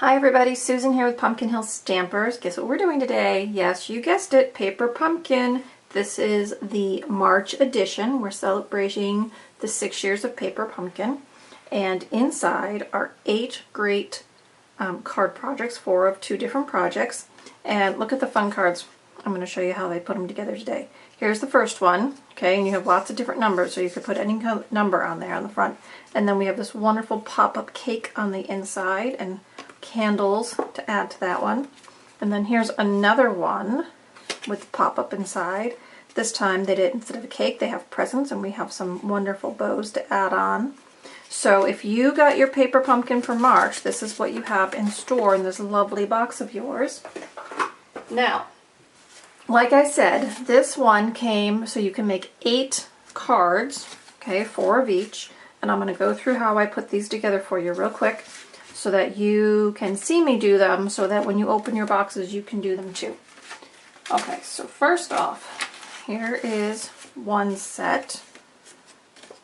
Hi everybody, Susan here with Pumpkin Hill Stampers. Guess what we're doing today? Yes, you guessed it, paper pumpkin. This is the March edition. We're celebrating the 6 years of paper pumpkin. And inside are 8 great card projects, 4 of 2 different projects. And look at the fun cards. I'm going to show you how they put them together today. Here's the first one, okay, and you have lots of different numbers, so you could put any number on there on the front. And then we have this wonderful pop-up cake on the inside, and candles to add to that one. And then here's another one with pop-up inside. This time they did, instead of a cake, they have presents, and we have some wonderful bows to add on. So if you got your paper pumpkin for March, this is what you have in store in this lovely box of yours. Now, like I said, this one came so you can make 8 cards, okay, 4 of each, and I'm going to go through how I put these together for you real quick so that you can see me do them, so that when you open your boxes you can do them too. Okay, so first off, here is one set.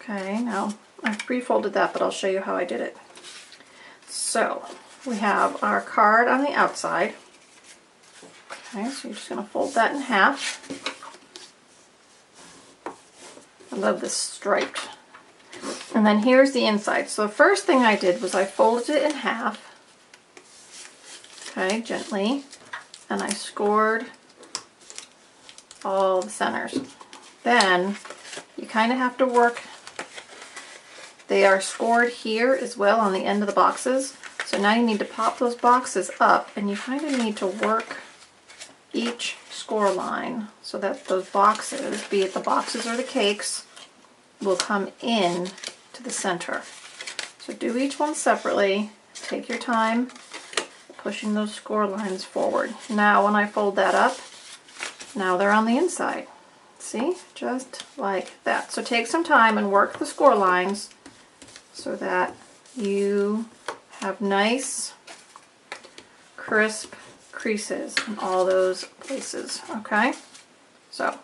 Okay, now I've pre-folded that, but I'll show you how I did it. So we have our card on the outside. Okay, so you're just going to fold that in half. I love this striped. And then here's the inside. So the first thing I did was I folded it in half, okay, gently, and I scored all the centers. Then you kind of have to work. They are scored here as well on the end of the boxes. So now you need to pop those boxes up, and you kind of need to work each score line so that those boxes, be it the boxes or the cakes, will come in to the center. So do each one separately. Take your time pushing those score lines forward. Now when I fold that up, now they're on the inside. See? Just like that. So take some time and work the score lines so that you have nice, crisp creases in all those places. Okay? So,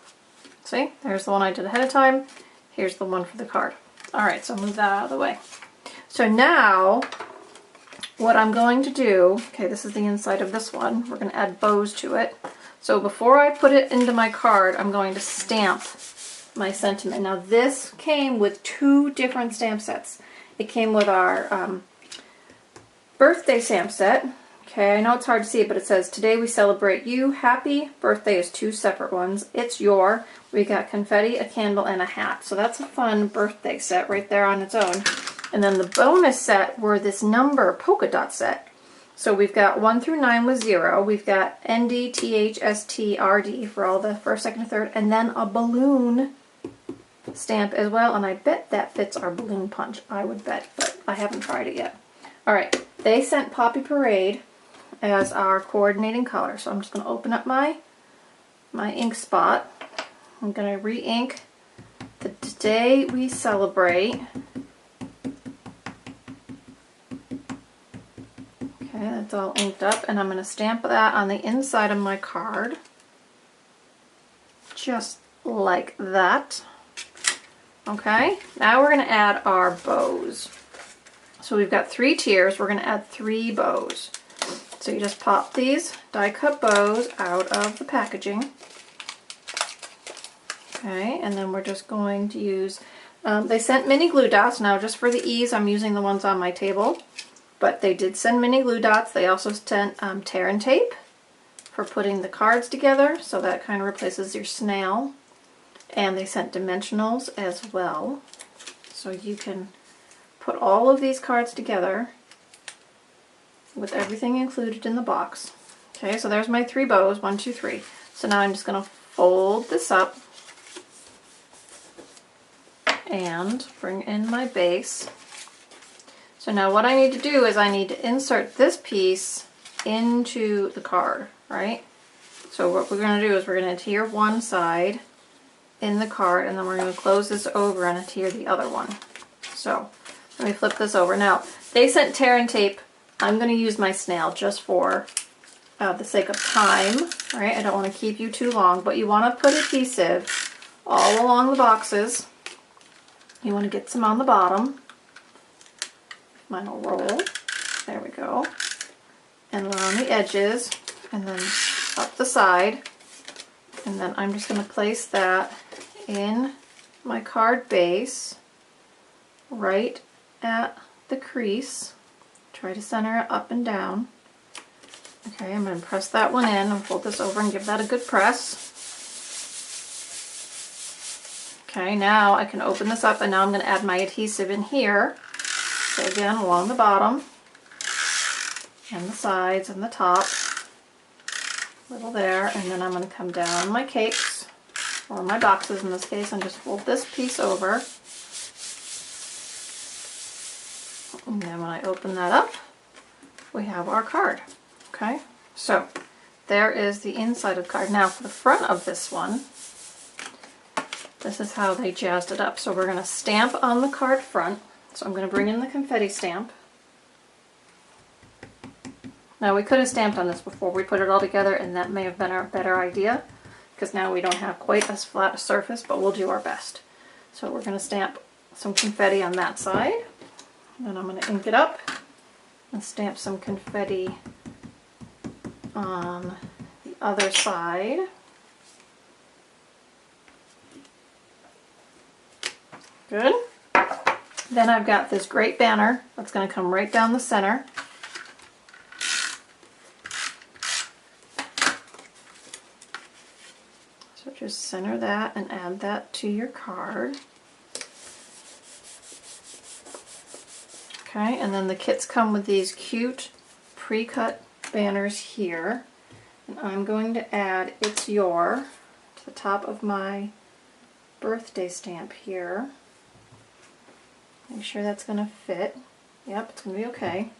see? There's the one I did ahead of time. Here's the one for the card. Alright, so move that out of the way. So now, what I'm going to do, okay, this is the inside of this one. We're going to add bows to it. So before I put it into my card, I'm going to stamp my sentiment. Now this came with 2 different stamp sets. It came with our birthday stamp set. Okay, I know it's hard to see, but it says, "Today we celebrate you. Happy birthday" is 2 separate ones. It's your. We got confetti, a candle, and a hat. So that's a fun birthday set right there on its own. And then the bonus set were this number polka dot set. So we've got 1 through 9 with 0. We've got ND, TH, ST, RD for all the first, second, and third. And then a balloon stamp as well. And I bet that fits our balloon punch. I would bet, but I haven't tried it yet. Alright, they sent Poppy Parade as our coordinating color. So I'm just going to open up my ink spot. I'm going to re-ink the "Today We Celebrate." Okay, that's all inked up, and I'm going to stamp that on the inside of my card. Just like that. Okay, now we're going to add our bows. So we've got 3 tiers. We're going to add 3 bows. So you just pop these die cut bows out of the packaging. Okay, and then we're just going to use, they sent mini glue dots. Now just for the ease, I'm using the ones on my table. But they did send mini glue dots. They also sent tear and tape for putting the cards together. So that kind of replaces your snail. And they sent dimensionals as well. So you can put all of these cards together with everything included in the box. Okay, so there's my 3 bows, 1, 2, 3. So now I'm just going to fold this up and bring in my base. So now what I need to do is I need to insert this piece into the card, right? So what we're going to do is we're going to adhere one side in the card, and then we're going to close this over and adhere the other one. So let me flip this over. Now, they sent tear and tape. I'm going to use my snail just for the sake of time, right? I don't want to keep you too long, but you want to put adhesive all along the boxes. You want to get some on the bottom. Mine will roll. There we go. and around the edges, and then up the side. And then I'm just going to place that in my card base right at the crease. Try to center it up and down. Okay, I'm going to press that one in and fold this over and give that a good press. Okay, now I can open this up, and now I'm going to add my adhesive in here. So again, along the bottom and the sides and the top, little there, and then I'm going to come down my cakes, or my boxes in this case, and just fold this piece over. And then when I open that up, we have our card. Okay, so there is the inside of the card. Now for the front of this one, this is how they jazzed it up. So we're going to stamp on the card front. So I'm going to bring in the confetti stamp. Now we could have stamped on this before we put it all together, and that may have been a better idea, because now we don't have quite as flat a surface, but we'll do our best. So we're going to stamp some confetti on that side. Then I'm going to ink it up and stamp some confetti on the other side. Good. Then I've got this great banner that's going to come right down the center. So just center that and add that to your card. Okay, and then the kits come with these cute pre-cut banners here. And I'm going to add "It's Your" to the top of my birthday stamp here. Make sure that's going to fit. Yep, it's going to be okay.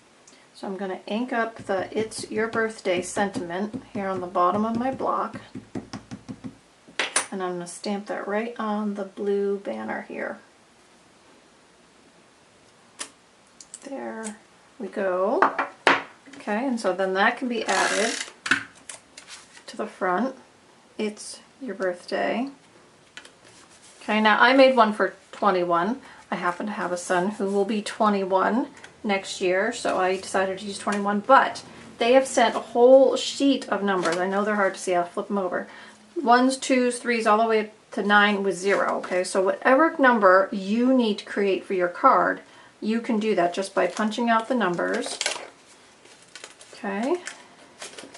So I'm going to ink up the "It's Your Birthday" sentiment here on the bottom of my block. And I'm going to stamp that right on the blue banner here. There we go. Okay, and so then that can be added to the front. "It's Your Birthday." Okay, now I made one for 21. I happen to have a son who will be 21 next year, so I decided to use 21, but they have sent a whole sheet of numbers. I know they're hard to see. I'll flip them over. 1s, 2s, 3s, all the way to 9 with 0. Okay, so whatever number you need to create for your card, you can do that just by punching out the numbers. Okay,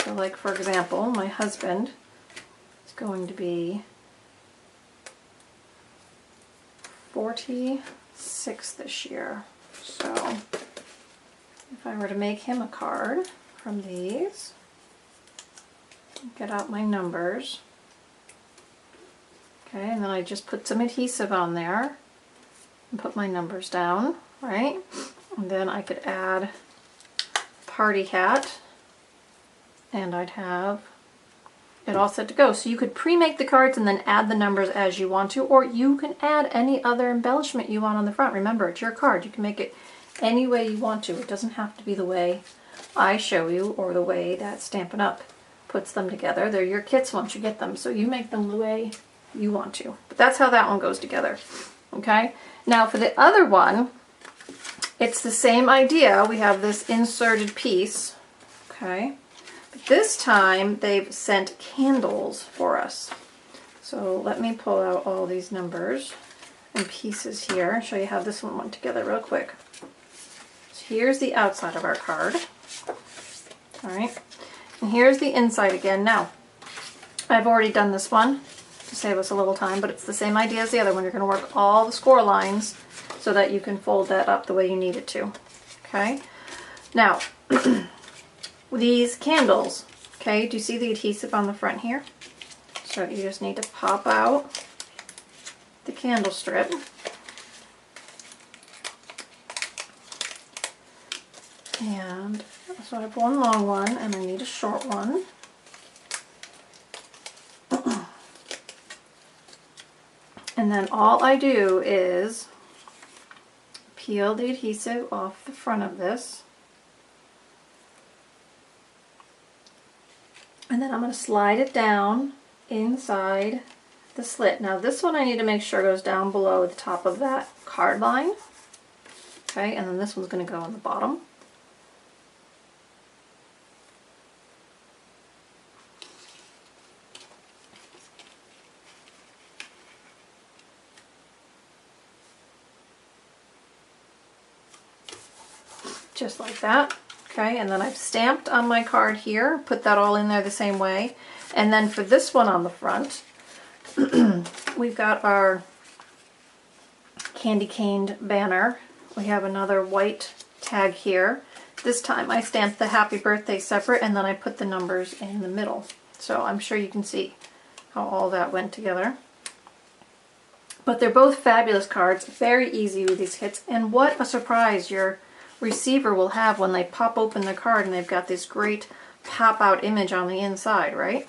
so like for example, my husband is going to be 46 this year. So if I were to make him a card from these, get out my numbers. Okay, and then I just put some adhesive on there and put my numbers down, right? And then I could add a party hat, and I'd have it all set to go. So you could pre-make the cards and then add the numbers as you want to, or you can add any other embellishment you want on the front. Remember, it's your card. You can make it any way you want to. It doesn't have to be the way I show you or the way that Stampin' Up! Puts them together. They're your kits once you get them, so you make them the way you want to. But that's how that one goes together. Okay? Now for the other one, it's the same idea. We have this inserted piece. Okay? But this time they've sent candles for us. So let me pull out all these numbers and pieces here and show you how this one went together real quick. So here's the outside of our card. Alright? And here's the inside again. Now, I've already done this one to save us a little time, but it's the same idea as the other one. You're going to work all the score lines so that you can fold that up the way you need it to. Okay? Now, these candles, okay, do you see the adhesive on the front here? So you just need to pop out the candle strip. And so I have one long one and I need a short one. And then all I do is peel the adhesive off the front of this. And then I'm going to slide it down inside the slit. Now this one I need to make sure goes down below the top of that card line. Okay, and then this one's going to go on the bottom. just like that. Okay, and then I've stamped on my card here, put that all in there the same way. And then for this one on the front, we've got our candy caned banner. We have another white tag here. This time I stamped the happy birthday separate, and then I put the numbers in the middle. So I'm sure you can see how all that went together. But they're both fabulous cards, very easy with these kits, and what a surprise your receiver will have when they pop open the card and they've got this great pop-out image on the inside, right?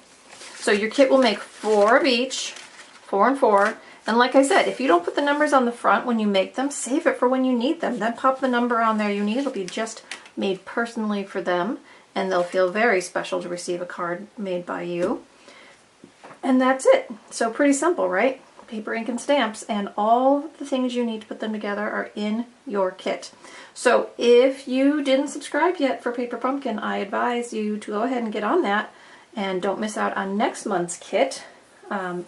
So your kit will make 4 of each, 4 and 4, and like I said, if you don't put the numbers on the front when you make them, save it for when you need them. Then pop the number on there you need. It'll be just made personally for them, and they'll feel very special to receive a card made by you. And that's it. So pretty simple, right? Paper, ink, and stamps, and all the things you need to put them together are in your kit. So if you didn't subscribe yet for Paper Pumpkin, I advise you to go ahead and get on that, and don't miss out on next month's kit.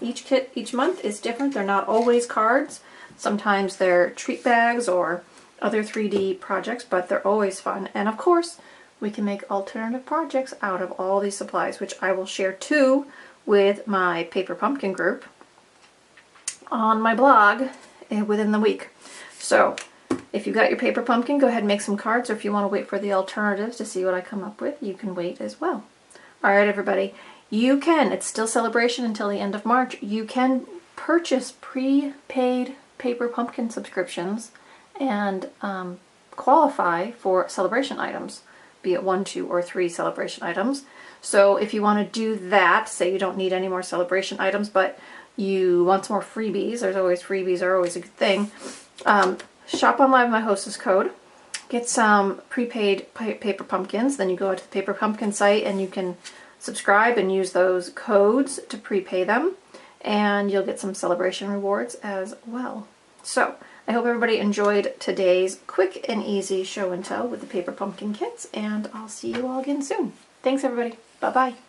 Each kit each month is different. They're not always cards. Sometimes they're treat bags or other 3D projects, but they're always fun. And of course, we can make alternative projects out of all these supplies, which I will share too with my Paper Pumpkin group on my blog within the week. So if you've got your Paper Pumpkin, go ahead and make some cards, or if you want to wait for the alternatives to see what I come up with, you can wait as well. Alright everybody, you can, it's still celebration until the end of March, you can purchase prepaid Paper Pumpkin subscriptions and qualify for celebration items, be it 1, 2, or 3 celebration items. So if you want to do that, say you don't need any more celebration items, but you want some more freebies, freebies are always a good thing, shop online with my hostess code, get some prepaid Paper Pumpkins, then you go to the Paper Pumpkin site and you can subscribe and use those codes to prepay them, and you'll get some celebration rewards as well. So I hope everybody enjoyed today's quick and easy show and tell with the Paper Pumpkin kits, and I'll see you all again soon. Thanks everybody. Bye-bye.